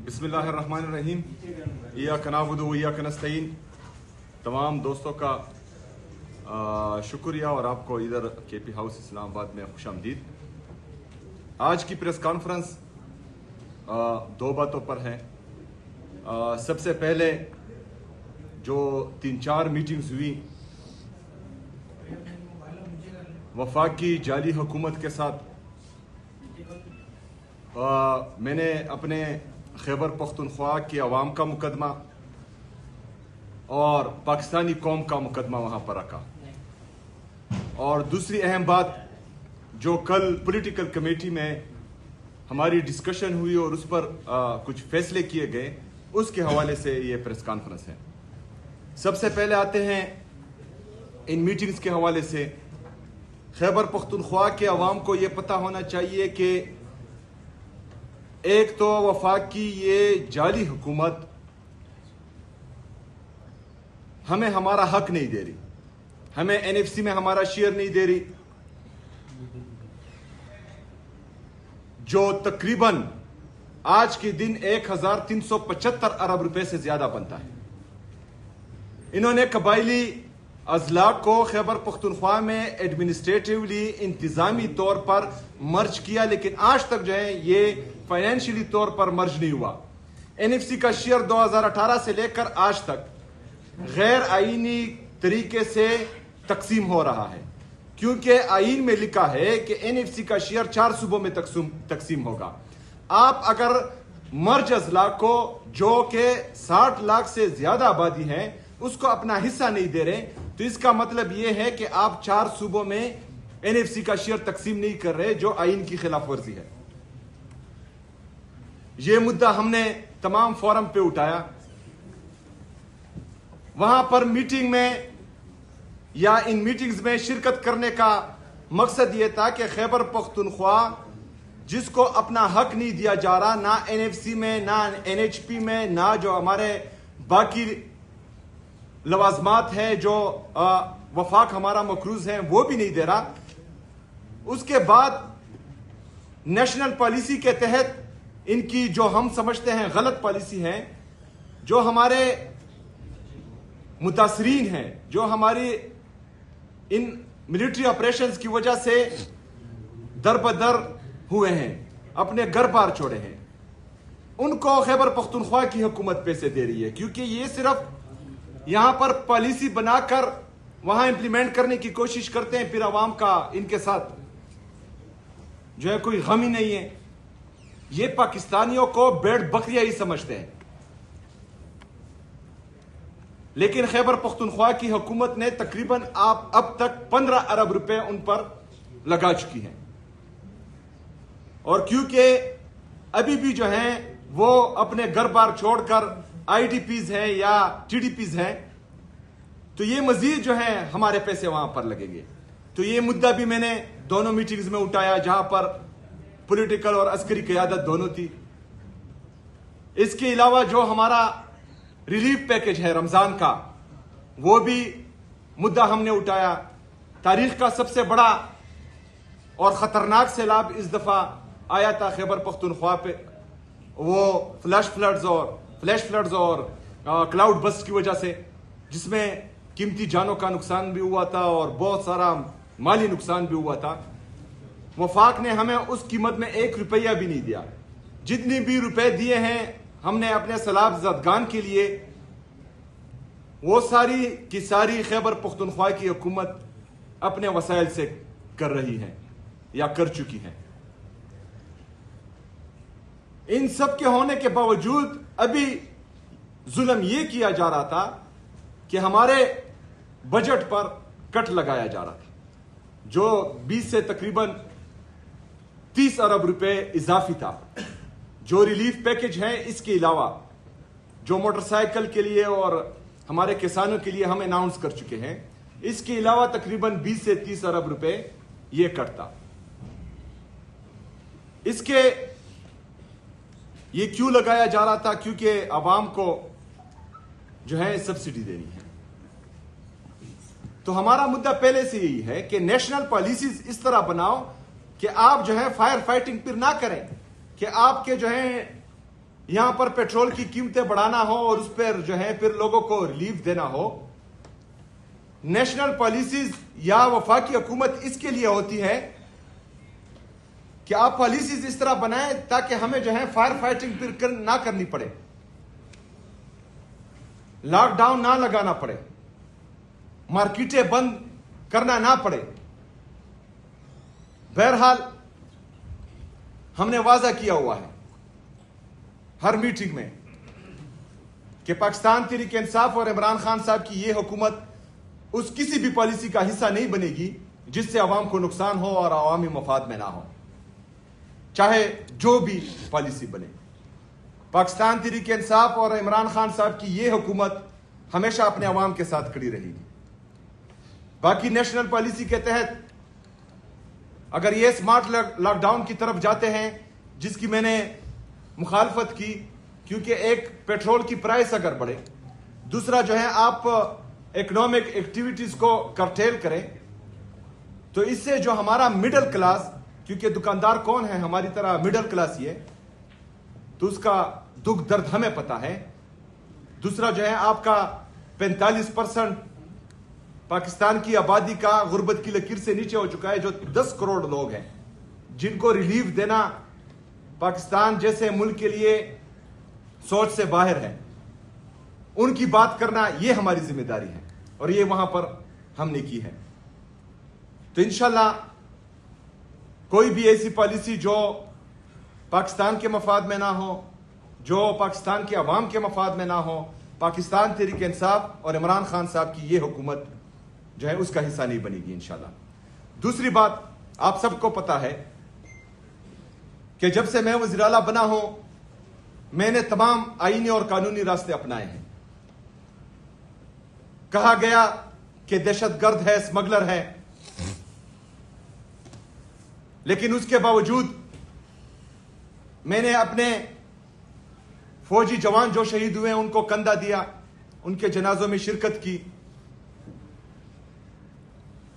बिस्मिल्लाहिर्रहमानिर्रहीम। इय्याका नअबुदु व इय्याका नस्तईन। तमाम दोस्तों का शुक्रिया और आपको इधर केपी हाउस इस्लामाबाद में खुशामदीद। आज की प्रेस कॉन्फ्रेंस दो बातों पर है। सबसे पहले जो 3-4 मीटिंग्स हुई वफाकी जाली हुकूमत के साथ, मैंने अपने खैबर पख्तूनख्वा की अवाम का मुकदमा और पाकिस्तानी कौम का मुकदमा वहां पर रखा। और दूसरी अहम बात जो कल पॉलिटिकल कमेटी में हमारी डिस्कशन हुई और उस पर कुछ फैसले किए गए, उसके हवाले से ये प्रेस कॉन्फ्रेंस है। सबसे पहले आते हैं इन मीटिंग्स के हवाले से। खैबर पख्तूनख्वा के अवाम को यह पता होना चाहिए कि एक तो वफाक की ये जाली हुकूमत हमें हमारा हक नहीं दे रही, हमें एनएफसी में हमारा शेयर नहीं दे रही, जो तकरीबन आज के दिन 1375 अरब रुपए से ज्यादा बनता है। इन्होंने कबायली अजला को खैबर पख्तूनख्वा में एडमिनिस्ट्रेटिवली इंतजामी तौर पर मर्ज किया, लेकिन आज तक जो है ये फाइनेंशियली तौर पर मर्ज नहीं हुआ। एनएफसी का शेयर 2018 से लेकर आज तक गैर आईनी तरीके से तकसीम हो रहा है, क्योंकि आईन में लिखा है कि एनएफसी का शेयर 4 सूबों में तकसीम होगा। आप अगर मर्ज अजला को जो कि 60 लाख से ज्यादा आबादी है उसको अपना हिस्सा नहीं दे रहे, तो इसका मतलब यह है कि आप 4 सूबों में एनएफसी का शेयर तकसीम नहीं कर रहे, जो आईन की खिलाफ वर्जी है। यह मुद्दा हमने तमाम फोरम पे उठाया। वहां पर मीटिंग में या इन मीटिंग्स में शिरकत करने का मकसद यह था कि खैबर पख्तूनख्वा जिसको अपना हक नहीं दिया जा रहा, ना एनएफसी में, ना एनएचपी में, ना जो हमारे बाकी लवाजमात है जो वफाक हमारा मकरूज है वो भी नहीं दे रहा। उसके बाद नेशनल पॉलिसी के तहत इनकी जो हम समझते हैं गलत पॉलिसी है, जो हमारे मुतासरीन हैं, जो हमारी इन मिलिट्री ऑपरेशंस की वजह से दर-बदर हुए हैं, अपने घर बार छोड़े हैं, उनको खैबर पख्तूनख्वा की हुकूमत पैसे दे रही है, क्योंकि ये सिर्फ यहां पर पॉलिसी बनाकर वहां इंप्लीमेंट करने की कोशिश करते हैं, फिर अवाम का इनके साथ जो है कोई गम ही नहीं है। ये पाकिस्तानियों को भेड़ बकरियां ही समझते हैं। लेकिन खैबर पख्तूनख्वा की हुकूमत ने तकरीबन अब तक 15 अरब रुपए उन पर लगा चुकी है। और क्योंकि अभी भी जो है वो अपने घर बार छोड़कर आईडीपीज है या टीडीपीज है, तो ये मजीद जो है हमारे पैसे वहां पर लगेंगे। तो ये मुद्दा भी मैंने दोनों मीटिंग्स में उठाया, जहां पर पॉलिटिकल और अस्करी क़यादत दोनों थी। इसके अलावा जो हमारा रिलीफ पैकेज है रमजान का, वो भी मुद्दा हमने उठाया। तारीख का सबसे बड़ा और खतरनाक सैलाब इस दफा आया था खैबर पख्तूनख्वा पे, वो फ्लैश फ्लड्स और क्लाउड बस्ट की वजह से, जिसमें कीमती जानों का नुकसान भी हुआ था और बहुत सारा माली नुकसान भी हुआ था। वफाक ने हमें उस कीमत में 1 रुपया भी नहीं दिया। जितनी भी रुपए दिए हैं हमने अपने सैलाब ज़दगान के लिए, वो सारी की सारी खैबर पख्तूनख्वा की हुकूमत अपने वसाइल से कर रही है या कर चुकी है। इन सब के होने के बावजूद अभी जुल्म यह किया जा रहा था कि हमारे बजट पर कट लगाया जा रहा था, जो 20 से तकरीबन 30 अरब रुपए इजाफी था। जो रिलीफ पैकेज है, इसके अलावा जो मोटरसाइकिल के लिए और हमारे किसानों के लिए हम अनाउंस कर चुके हैं, इसके अलावा तकरीबन 20 से 30 अरब रुपए यह कटता। इसके ये क्यों लगाया जा रहा था? क्योंकि अवाम को जो है सब्सिडी देनी है। तो हमारा मुद्दा पहले से यही है कि नेशनल पॉलिसीज इस तरह बनाओ कि आप जो है फायर फाइटिंग फिर ना करें, कि आपके जो है यहां पर पेट्रोल की कीमतें बढ़ाना हो और उस पर जो है फिर लोगों को रिलीफ देना हो। नेशनल पॉलिसीज या वफाकी हुकूमत इसके लिए होती है कि आप पॉलिसीज इस तरह बनाएं ताकि हमें जो है फायर फाइटिंग फिर ना करनी पड़े, लॉकडाउन ना लगाना पड़े, मार्केटें बंद करना ना पड़े। बहरहाल हमने वादा किया हुआ है हर मीटिंग में कि पाकिस्तान तहरीक इंसाफ और इमरान खान साहब की यह हुकूमत उस किसी भी पॉलिसी का हिस्सा नहीं बनेगी जिससे अवाम को नुकसान हो और अवामी मफाद में ना हो, चाहे जो भी पॉलिसी बने। पाकिस्तान तहरीक इंसाफ और इमरान खान साहब की यह हुकूमत हमेशा अपने अवाम के साथ खड़ी रहेगी। बाकी नेशनल पॉलिसी के तहत अगर ये स्मार्ट लॉकडाउन की तरफ जाते हैं जिसकी मैंने मुखालफत की, क्योंकि एक पेट्रोल की प्राइस अगर बढ़े, दूसरा जो है आप इकोनॉमिक एक्टिविटीज को करटेल करें, तो इससे जो हमारा मिडिल क्लास, क्योंकि दुकानदार कौन है हमारी तरह मिडिल क्लास ही है, तो उसका दुख दर्द हमें पता है। दूसरा जो है आपका 45% पाकिस्तान की आबादी का गुर्बत की लकीर से नीचे हो चुका है, जो 10 करोड़ लोग हैं जिनको रिलीफ देना पाकिस्तान जैसे मुल्क के लिए सोच से बाहर है। उनकी बात करना यह हमारी जिम्मेदारी है और ये वहां पर हमने की है। तो इंशाल्लाह कोई भी ऐसी पॉलिसी जो पाकिस्तान के मफाद में ना हो, जो पाकिस्तान के अवाम के मफाद में ना हो, पाकिस्तान तहरीक इंसाफ और इमरान खान साहब की यह हुकूमत जो है उसका हिस्सा नहीं बनेगी इंशाल्लाह। दूसरी बात, आप सबको पता है कि जब से मैं वज़ीर आला बना हूं मैंने तमाम आईनी और कानूनी रास्ते अपनाए हैं। कहा गया कि दहशतगर्द है, स्मगलर है, लेकिन उसके बावजूद मैंने अपने फौजी जवान जो शहीद हुए हैं उनको कंधा दिया, उनके जनाजों में शिरकत की।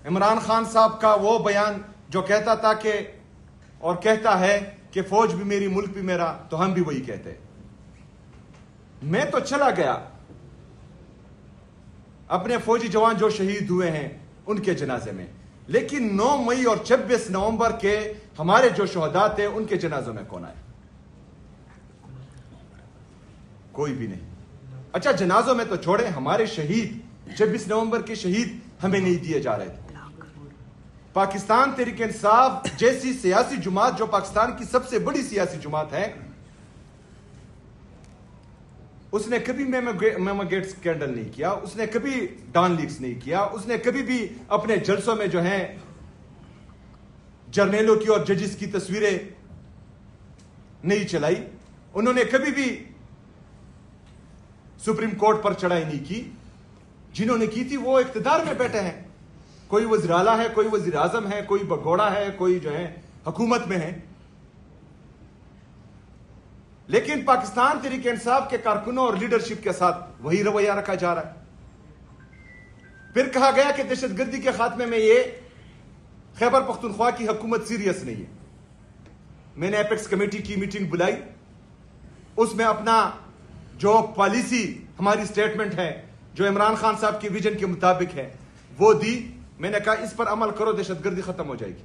इमरान खान साहब का वो बयान जो कहता था कि और कहता है कि फौज भी मेरी मुल्क भी मेरा, तो हम भी वही कहते हैं। मैं तो चला गया अपने फौजी जवान जो शहीद हुए हैं उनके जनाजे में, लेकिन 9 मई और 26 नवंबर के हमारे जो शहदा थे उनके जनाजों में कौन आए? कोई भी नहीं। अच्छा, जनाजों में तो छोड़े, हमारे शहीद 26 नवंबर के शहीद हमें नहीं दिए जा रहे थे। पाकिस्तान तहरीक इंसाफ जैसी सियासी जुमात जो पाकिस्तान की सबसे बड़ी सियासी जुमात है, उसने कभी मेमोगेट स्कैंडल नहीं किया, उसने कभी डॉन लीक्स नहीं किया, उसने कभी भी अपने जलसों में जो है जर्नलों की और जजेस की तस्वीरें नहीं चलाई, उन्होंने कभी भी सुप्रीम कोर्ट पर चढ़ाई नहीं की। जिन्होंने की थी वो इख्तिदार में बैठे हैं, कोई वज़ीर आला है, कोई वज़ीर आज़म है, कोई बगोड़ा है, कोई जो है हुकूमत में है। लेकिन पाकिस्तान तहरीक इंसाफ के कारकुनों और लीडरशिप के साथ वही रवैया रखा जा रहा है। फिर कहा गया कि दहशतगर्दी के खात्मे में ये खैबर पख्तूनख्वा की हुकूमत सीरियस नहीं है। मैंने एपेक्स कमेटी की मीटिंग बुलाई, उसमें अपना जो पॉलिसी हमारी स्टेटमेंट है जो इमरान खान साहब के विजन के मुताबिक है वो दी। मैंने कहा इस पर अमल करो, दहशतगर्दी खत्म हो जाएगी।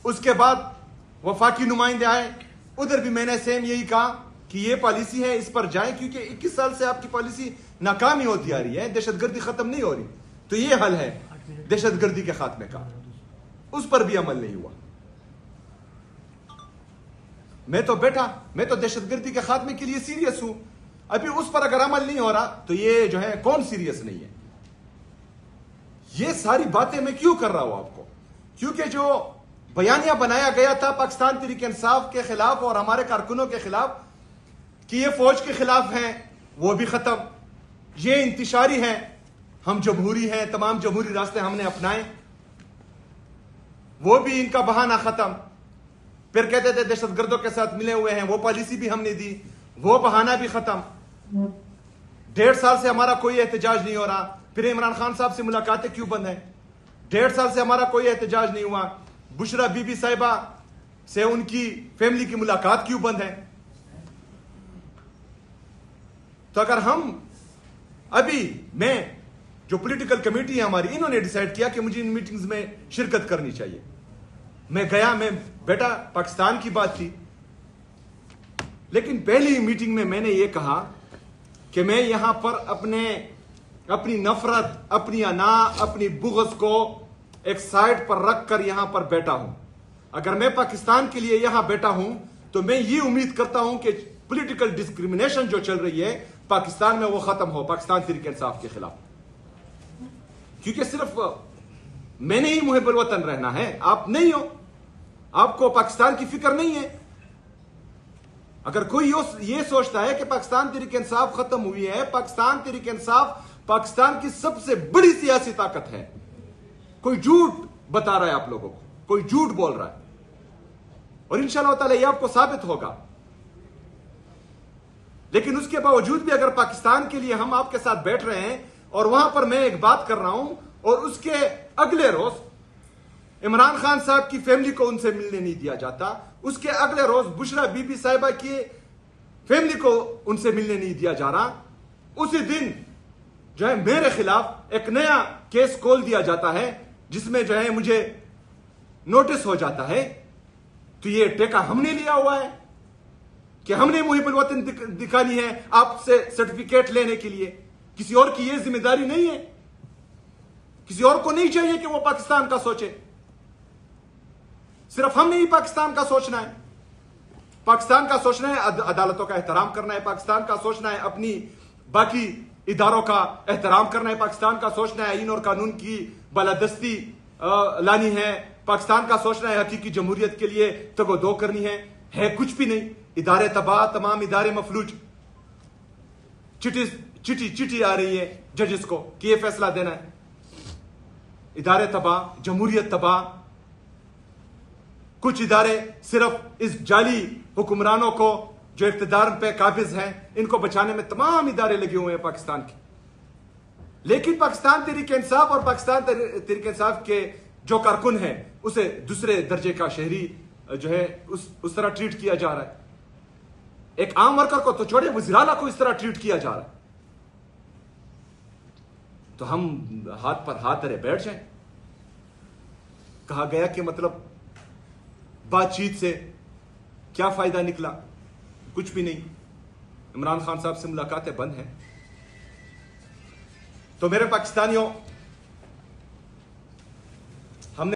उसके बाद वफाकी नुमाइंदे आए, उधर भी मैंने सेम यही कहा कि ये पॉलिसी है, इस पर जाएं, क्योंकि 21 साल से आपकी पॉलिसी नाकामी होती आ रही है, दहशतगर्दी खत्म नहीं हो रही, तो ये हल है दहशतगर्दी के खात्मे का। उस पर भी अमल नहीं हुआ। मैं तो बैठा, मैं तो दहशतगर्दी के खात्मे के लिए सीरियस हूं, अभी उस पर अगर अमल नहीं हो रहा तो ये जो है कौन सीरियस नहीं है? ये सारी बातें मैं क्यों कर रहा हूं आपको? क्योंकि जो बयानिया बनाया गया था पाकिस्तान तहरीक इंसाफ के खिलाफ और हमारे कारकुनों के खिलाफ कि ये फौज के खिलाफ हैं, वो भी खत्म। ये इंतशारी है, हम जमहूरी हैं, तमाम जमहूरी रास्ते हमने अपनाए, वो भी इनका बहाना खत्म। फिर कहते थे दहशतगर्दों के साथ मिले हुए हैं, वो पॉलिसी भी हमने दी, वो बहाना भी खत्म। 1.5 साल से हमारा कोई एहतजाज नहीं हो रहा। फिर इमरान खान साहब से मुलाकातें क्यों बंद हैं? 1.5 साल से हमारा कोई एहतजाज नहीं हुआ। बुशरा बीबी साहिबा से उनकी फैमिली की मुलाकात क्यों बंद है? तो अगर हम अभी मैं जो पॉलिटिकल कमेटी है हमारी, इन्होंने डिसाइड किया कि मुझे इन मीटिंग्स में शिरकत करनी चाहिए, मैं गया, मैं बेटा पाकिस्तान की बात थी, लेकिन पहली मीटिंग में मैंने ये कहा कि मैं यहां पर अपनी नफरत, अपनी अना, अपनी बुग़्ज़ को एक साइड पर रखकर यहां पर बैठा हूं। अगर मैं पाकिस्तान के लिए यहां बैठा हूं तो मैं ये उम्मीद करता हूं कि पॉलिटिकल डिस्क्रिमिनेशन जो चल रही है पाकिस्तान में वो खत्म हो, पाकिस्तान तहरीक इंसाफ के खिलाफ। क्योंकि सिर्फ मैंने ही मुहिब्बुल वतन रहना है, आप नहीं हो, आपको पाकिस्तान की फिक्र नहीं है। अगर कोई ये सोचता है कि पाकिस्तान तहरीक इंसाफ खत्म हुई है, पाकिस्तान तहरीक इंसाफ पाकिस्तान की सबसे बड़ी सियासी ताकत है, कोई झूठ बता रहा है आप लोगों को, कोई झूठ बोल रहा है, और इंशाअल्लाह ताला ये आपको साबित होगा। लेकिन उसके बावजूद भी अगर पाकिस्तान के लिए हम आपके साथ बैठ रहे हैं और वहां पर मैं एक बात कर रहा हूं और उसके अगले रोज इमरान खान साहब की फैमिली को उनसे मिलने नहीं दिया जाता, उसके अगले रोज बुशरा बीबी साहिबा की फैमिली को उनसे मिलने नहीं दिया जा रहा, उसी दिन जो है मेरे खिलाफ एक नया केस खोल दिया जाता है जिसमें जो है मुझे नोटिस हो जाता है, तो ये टेका हमने लिया हुआ है कि हमने मुहिब्बुल वतन दिखानी है आपसे सर्टिफिकेट लेने के लिए। किसी और की ये जिम्मेदारी नहीं है, किसी और को नहीं चाहिए कि वो पाकिस्तान का सोचे, सिर्फ हमने ही पाकिस्तान का सोचना है। पाकिस्तान का सोचना है अदालतों का एहतराम करना है, पाकिस्तान का सोचना है अपनी बाकी इदारों का एहतराम करना है, पाकिस्तान का सोचना है आईन और कानून की बालादस्ती लानी है, पाकिस्तान का सोचना है हकीकी जमहूरियत के लिए तगोदो करनी है कुछ भी नहीं। इदारे तबाह, तमाम इदारे मफलूज, चिट्ठी आ रही है जजेस को कि यह फैसला देना है। इदारे तबाह, जमहूरियत तबाह, कुछ इदारे सिर्फ इस जाली हुक्मरानों को जो इख्तिदार पे काबिज हैं इनको बचाने में तमाम इदारे लगे हुए हैं पाकिस्तान के। लेकिन पाकिस्तान तहरीक इंसाफ और पाकिस्तान तहरीक इंसाफ के जो कारकुन है उसे दूसरे दर्जे का शहरी जो है उस तरह ट्रीट किया जा रहा है। एक आम वर्कर को तो छोड़े, वज़ीर आला को इस तरह ट्रीट किया जा रहा है, तो हम हाथ पर हाथ धरे बैठ जाएं। कहा गया कि मतलब बातचीत से क्या फायदा निकला, कुछ भी नहीं, इमरान खान साहब से मुलाकातें बंद हैं। तो मेरे पाकिस्तानियों,